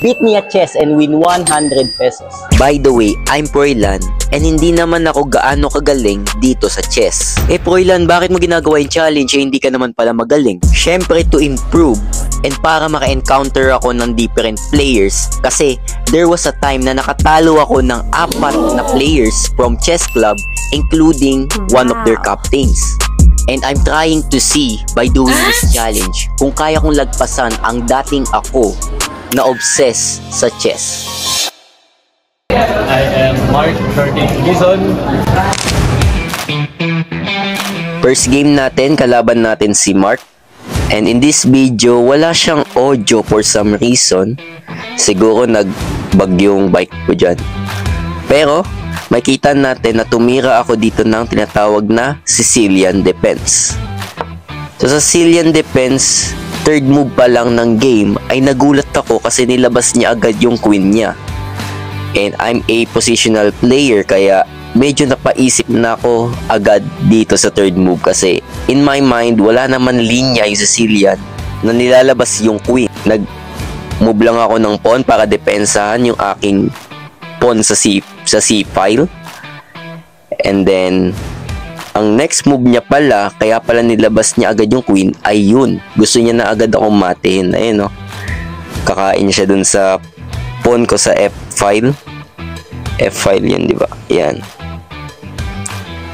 Beat me at chess and win 100 pesos. By the way, I'm Froilan and hindi naman ako gaano kagaling dito sa chess. Froilan, bakit mo ginagawa yung challenge hindi ka naman pala magaling? Syempre to improve and para maka-encounter ako ng different players kasi there was a time na nakatalo ako ng 4 na players from chess club including one of their captains. And I'm trying to see by doing this challenge kung kaya kong lagpasan ang dating ako na obsess sa chess. I am Mark 13 Gison. First game natin, kalaban natin si Mark. And in this video, wala siyang audio for some reason. Siguro nag-bug yung bike ko dyan. Pero, makita natin na tumira ako dito ng tinatawag na Sicilian Defense. So, sa Sicilian Defense, third move pa lang ng game ay nagulat ako kasi nilabas niya agad yung queen niya. And I'm a positional player kaya medyo napaisip na ako agad dito sa third move kasi in my mind wala naman linya yung Sicilian na nilalabas yung queen. Nag-move lang ako ng pawn para depensahan yung aking pawn sa C file. And then ang next move niya pala, kaya pala nilabas niya agad yung queen, ay yun. Gusto niya na agad akong matihin. Ayun, no? Kakain siya dun sa pawn ko sa F file. F file yun, di ba? Yan.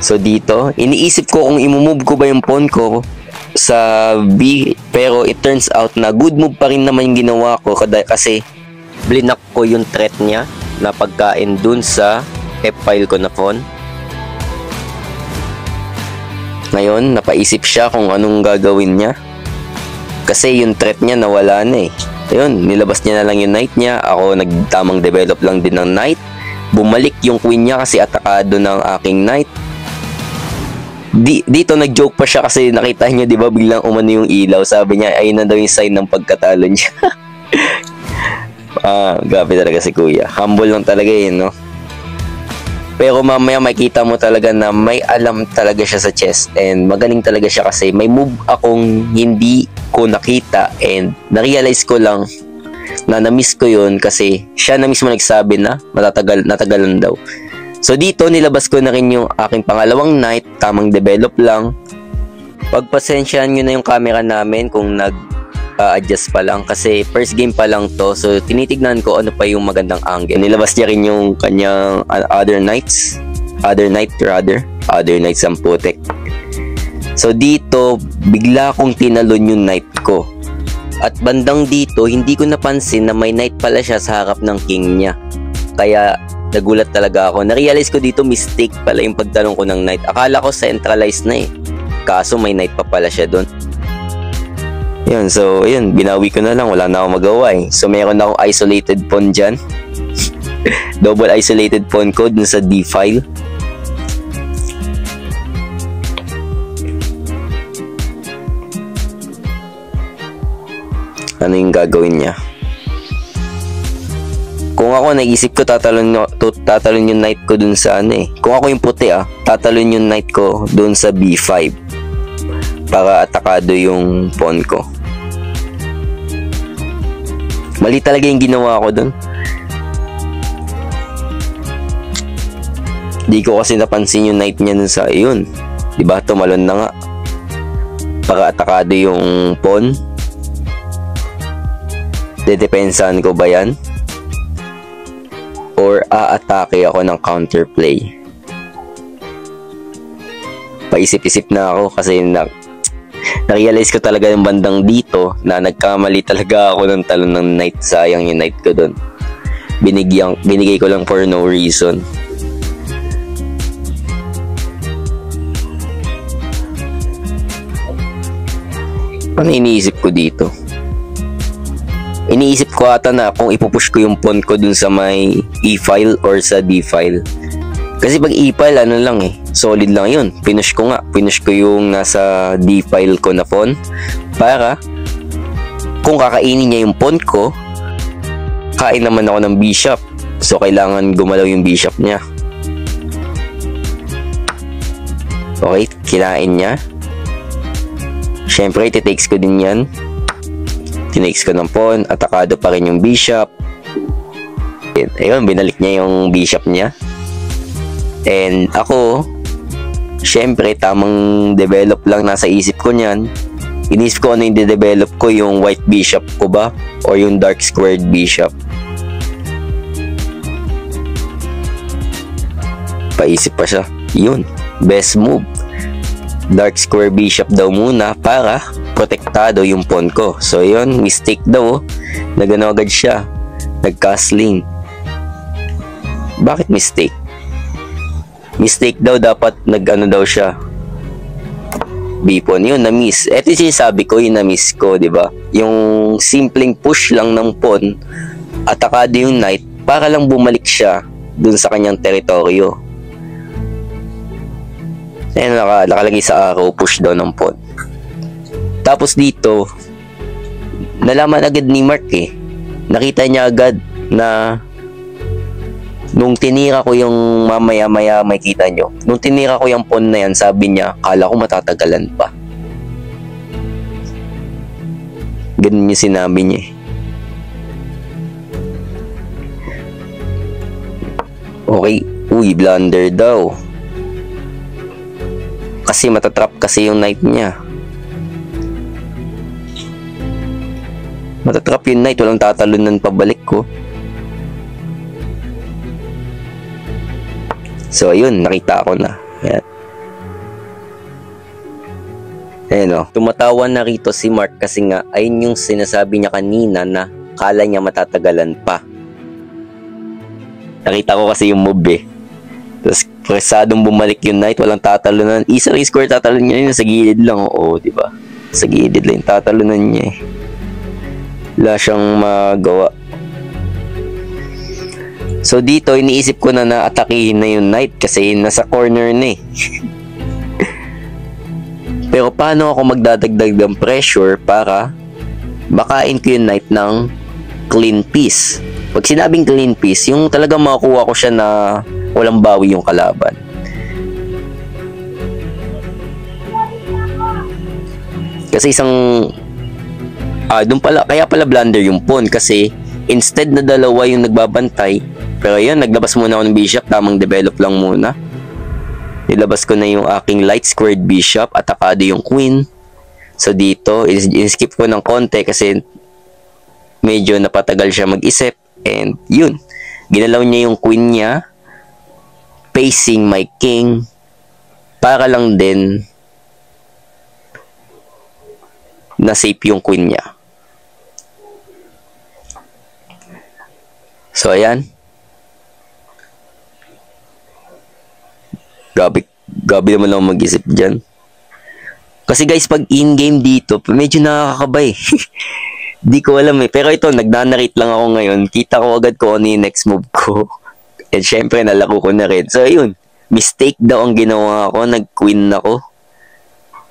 So, dito, iniisip ko kung imumove ko ba yung pawn ko sa B, pero it turns out na good move pa rin naman yung ginawa ko kasi blinak ko yung threat niya na pagkain dun sa F file ko na pawn. Ngayon, napaisip siya kung anong gagawin niya. Kasi yung threat niya nawala na eh. Ayun, nilabas niya na lang yung knight niya. Ako nagtamang develop lang din ng knight. Bumalik yung queen niya kasi atakado ng aking knight. Dito nag-joke pa siya kasi nakita niyo, di ba, biglang umano yung ilaw. Sabi niya, ayun na daw yung sign ng pagkatalo niya. Grabe talaga si kuya. Humble lang talaga yun, no? Pero mamaya makita mo talaga na may alam talaga siya sa chess and magaling talaga siya kasi may move akong hindi ko nakita and na-realize ko lang na na-miss ko yun kasi siya na mismo nagsabi na natagalan daw. So dito nilabas ko na rin yung aking pangalawang knight, tamang develop lang. Pagpasensyahan nyo na yung camera namin kung adjust pa lang kasi first game pa lang to, so tinitignan ko ano pa yung magandang angle. Nilabas niya rin yung kanyang other knights ang putek. So dito bigla kong tinalon yung knight ko at bandang dito hindi ko napansin na may knight pala siya sa harap ng king niya, kaya nagulat talaga ako. Na-realize ko dito mistake pala yung pagtalon ko ng knight. Akala ko centralized na eh, kaso may knight pa pala siya doon. Yun, so yun, binawi ko na lang, wala na akong magawa eh. So meron akong isolated pawn dyan. Double isolated pawn ko dun sa D file. Ano yung gagawin niya? Kung ako naisip ko tatalon yung knight ko dun sa ano eh. Kung ako yung puti tatalon yung knight ko dun sa B5 para atakado yung pawn ko. Mali talaga yung ginawa ko dun. Di ko kasi napansin yung knight niya dun sa yun. Diba? Tumalon na nga. Para atakado yung pawn. Dedepensahan ko ba yan? Or aatake ako ng counterplay? Paisip-isip na ako kasi na-realize ko talaga yung bandang dito na nagkamali talaga ako ng talon ng knight. Sayang yung knight ko dun. Binigay ko lang for no reason. Ano iniisip ko dito? Iniisip ko ata na kung ipupush ko yung pawn ko dun sa may E file or sa D file. Kasi pag E file ano lang eh, solid lang yun. Pinush ko yung nasa D file ko na pawn para kung kakainin niya yung pawn ko, kain naman ako ng bishop. So kailangan gumalaw yung bishop niya. Okay, kinain niya. Syempre, titakes ko din yan. Tinex ko ng pawn, atakado pa rin yung bishop. Ayun, binalik niya yung bishop niya. And ako, syempre, tamang develop lang nasa isip ko niyan. Inisip ko ano yung de-develop ko, yung white bishop ko ba? O yung dark squared bishop. Paisip pa siya. Yun, best move. Dark square bishop daw muna para protektado yung pawn ko. So yun, mistake daw. Nagano agad siya. Nag-castling. Bakit mistake? Mistake daw, dapat nag-ano daw siya. B-pawn. Yun, na-miss. Ito yung sinasabi ko, yung na-miss ko, di ba? Yung simpleng push lang ng pawn, atakado yung knight, para lang bumalik siya dun sa kanyang teritoryo. Ayan, nakalagay sa arrow, push daw ng pawn. Tapos dito, nalaman agad ni Mark eh. Nakita niya agad na nung tinira ko yung mamaya-maya, may kita nyo. Nung tinira ko yung pawn na yan, sabi niya, kala ko matatagalan pa. Ganun yung sinabi niya eh. Okay. Uy, blunder daw. Kasi matatrap kasi yung knight niya. Matatrap yung knight, walang tatalunan pabalik ko. So, ayun, nakita ko na. Ayan. Ayan o. Tumatawa na rito si Mark kasi nga, ayun yung sinasabi niya kanina na kala niya matatagalan pa. Nakita ko kasi yung move eh. Tapos, presadong bumalik yung knight, walang tatalunan. Isa rin score tatalunan niya yun, sa gilid lang. Oo, diba? Sa gilid lang yung tatalunan niya eh. Wala siyang magawa. So dito, iniisip ko na atakihin na yung knight kasi nasa corner na eh. Pero paano ako magdadagdag ng pressure para makain ko yung knight ng clean piece? Pag sinabing clean piece, yung talagang makukuha ko siya na walang bawi yung kalaban. Kasi dun pala, kaya pala blunder yung pawn kasi instead na dalawa yung nagbabantay, pero yan, naglabas muna ako ng bishop, tamang develop lang muna. Nilabas ko na yung aking light squared bishop, atakado yung queen. So dito, in-skip ko ng konti kasi medyo napatagal siya mag-isip. And yun, ginalaw niya yung queen niya, facing my king, para lang din na safe yung queen niya. So, ayan. Gabi naman lang mag-isip dyan. Kasi guys, pag in-game dito, medyo nakakabay. Di ko alam eh. Pero ito, nagna-narrate lang ako ngayon. Kita ko agad ko ano yung next move ko. And syempre, nalako ko na rin. So, ayun. Mistake daw ang ginawa ko. Nag-queen ako.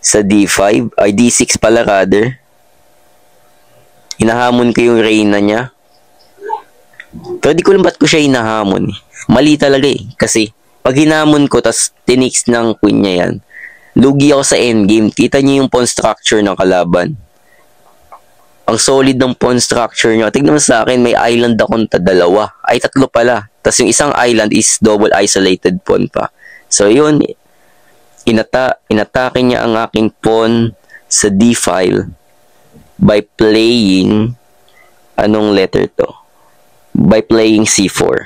Sa D5. Ay, D6 pala rather. Hinahamon ko yung reyna niya. Pero di ko lang ba't ko siya hinahamon. Mali talaga eh. Kasi, pag hinamon ko, tas tinix ng queen niya yan, lugi ako sa endgame. Kita niyo yung pawn structure ng kalaban. Ang solid ng pawn structure niya. Tignan mo sa akin, may island akong dalawa. Ay, tatlo pala. Tas yung isang island is double isolated pawn pa. So, yun. Inatake niya ang aking pawn sa D-file by playing, anong letter to? By playing C4.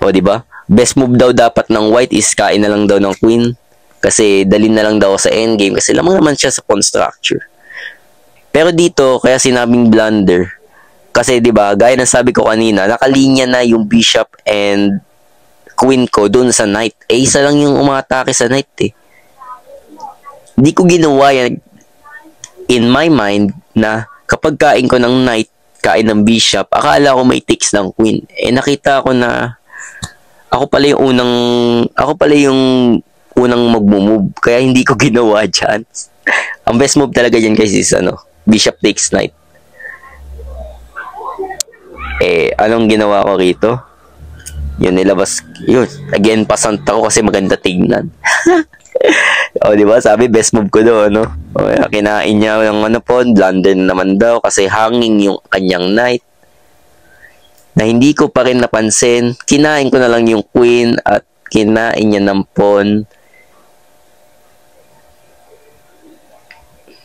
O, diba? Best move daw dapat ng white is kain na lang daw ng queen. Kasi dalhin na lang daw sa endgame. Kasi lamang naman siya sa pawn structure. Pero dito, kaya sinabing blunder. Kasi, diba, gaya ng sabi ko kanina, nakalinya na yung bishop and queen ko dun sa knight. Eh, isa lang yung umatake sa knight eh. Hindi ko ginawa yan in my mind na kapag kain ko ng knight, kain ng bishop, akala ko may takes ng queen. Eh, nakita ko na ako pala yung unang mag-move. Kaya hindi ko ginawa dyan. Ang best move talaga dyan guys is bishop takes knight. Eh, anong ginawa ko rito? Yun, nilabas. Yun, again, pasant ako kasi maganda tignan. O, diba? Sabi, best move ko doon, O, kinain niya yung pawn, blunder naman daw kasi hanging yung kanyang knight. na hindi ko pa rin napansin. Kinain ko na lang yung queen at kinain niya ng pawn.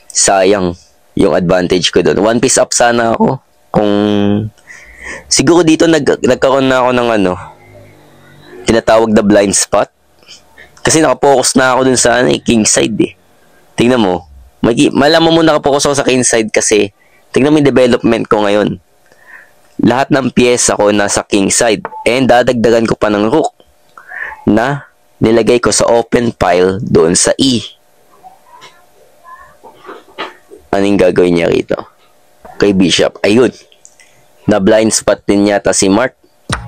Sayang yung advantage ko doon. One piece up sana ako. Kung siguro dito nagkaroon na ako ng tinatawag na blind spot. Kasi nakapokus na ako dun sa king side eh. Tingnan mo. Malaman mo nakapokus ako sa king side kasi tingnan mo yung development ko ngayon. Lahat ng pyesa ko nasa king side. And dadagdagan ko pa ng rook na nilagay ko sa open pile doon sa E. Anong gagawin niya rito? Kay bishop. Ayun. Na blind spot din yata si Mark.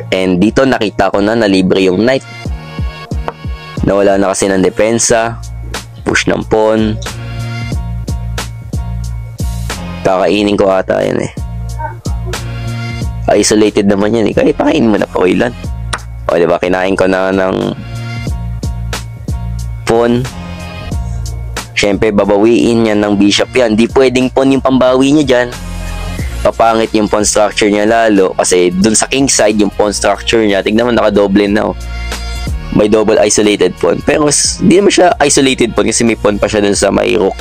And dito nakita ko na libre yung knight. Nawala na kasi ng depensa. Push ng pawn. Kakainin ko ata yan eh. Isolated naman yan eh. Kaya pakainin mo na pa ilan. O diba, kinain ko na ng pawn. Siyempre, babawiin yan ng bishop yan. Di pwedeng pawn yung pambawi niya dyan. Papangit yung pawn structure niya lalo. Kasi dun sa king side, yung pawn structure niya, tignan mo, nakadoble na oh. May double isolated pawn. Pero di naman siya isolated pawn kasi may pawn pa siya dun sa may rook.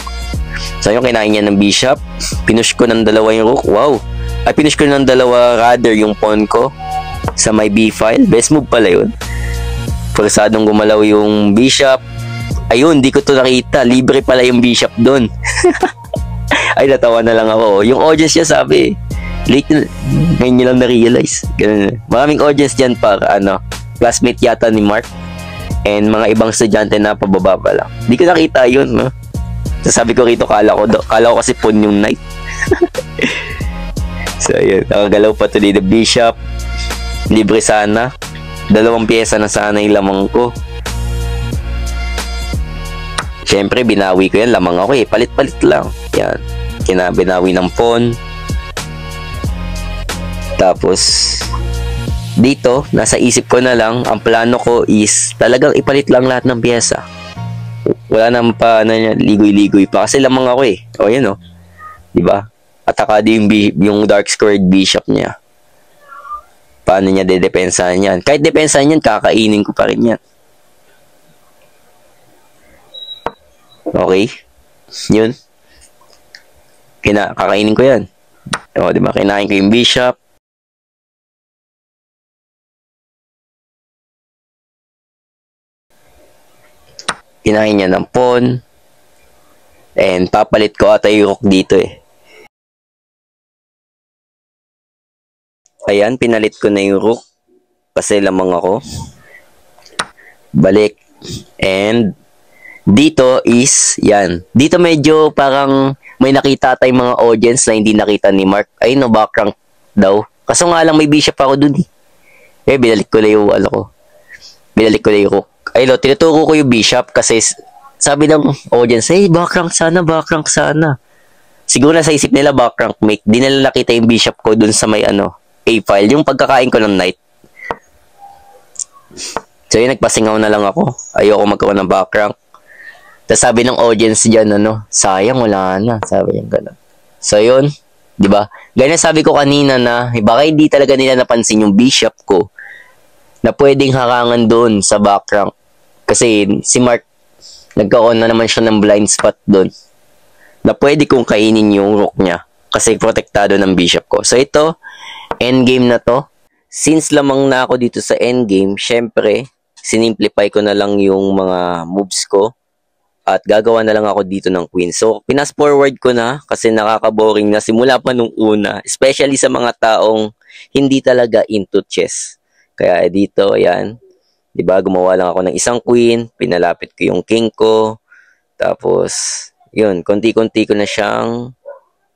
So yung kinain niya ng bishop. Pinush ko ng dalawa yung rook. Wow! Ay, pinush ko ng dalawa rather yung pawn ko sa may b-file. Best move pala yun. Pagkasadong gumalaw yung bishop. Ayun, di ko to nakita. Libre pala yung bishop doon. Ay, natawa na lang ako. Yung audience niya sabi, late na, ngayon nyo lang na-realize. Ganun. Maraming audience dyan para, classmate yata ni Mark. And mga ibang estudyante na pababa pa lang. Di ko nakita yun, no? Sabi ko rito, kala ko kasi pawn yung knight. So, ayun. Nakagalaw pa to dito, bishop. Libre sana. 2 pyesa na sana yung lamang ko. Siyempre, binawi ko yan. Lamang ako eh. Palit-palit lang. Yan. Binawi ng pawn. Tapos, dito, nasa isip ko na lang, ang plano ko is talagang ipalit lang lahat ng pyesa. Wala naman pa ligoy-ligoy pa. Kasi lamang ako eh. O, yan o. Diba? Atakado yung dark squared bishop niya. Paano niya dedepensahan yan? Kahit depensahan yan, kakainin ko pa rin yan. Okay. Yun. Kakainin ko yan. O, diba? Kinain ko yung bishop. Kinain niya ng pawn. And papalit ko ata yung rook dito eh. Ayan, pinalit ko na yung rook. Kasi lamang ako. Balik. And dito is, yan. Dito medyo parang may nakita tayong mga audience na hindi nakita ni Mark. Ay, no, backrank daw. Kaso nga lang may bishop ako dun eh. Eh, binalik ko na yung, binalik ko na yung rook. Ay, lo, tinuturo ko yung bishop kasi sabi ng audience, hey, backrank sana. Siguro na sa isip nila backrank mate. Di nila nakita yung bishop ko dun sa may A-file. Yung pagkakain ko ng knight. So, yun, nagpasingaw na lang ako. Ayoko magkaroon ng backrank. Tapos sabi ng audience dyan, sayang, wala na. Sabi yung gano'n. So, yun. Diba? Ganyan sabi ko kanina na, baka hindi talaga nila napansin yung bishop ko na pwedeng harangan doon sa backrank. Kasi si Mark, nagkaroon na naman siya ng blind spot doon. Na pwede kong kainin yung rook niya. Kasi protektado ng bishop ko. So, ito, endgame na to. Since lamang na ako dito sa endgame, syempre, sinimplify ko na lang yung mga moves ko. At gagawa na lang ako dito ng queen. So, pinas forward ko na kasi nakaka-boring na simula pa nung una. Especially sa mga taong hindi talaga into chess. Kaya dito, ayan. Diba, gumawa lang ako ng isang queen. Pinalapit ko yung king ko. Tapos, yun, konti-konti ko na siyang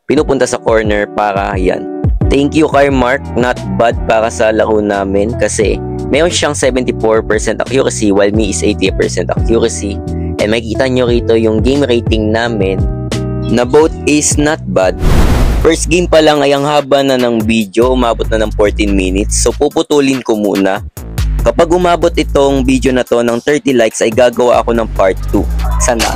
pinupunta sa corner para, yan. Thank you kay Mark. Not bad para sa laro namin kasi mayroon siyang 74% accuracy while me is 80% accuracy. And makikita nyo rito yung game rating namin na both is not bad. First game pa lang ay ang haba na ng video, umabot na ng 14 minutes. So puputulin ko muna. Kapag umabot itong video na to ng 30 likes ay gagawa ako ng part 2. Sana.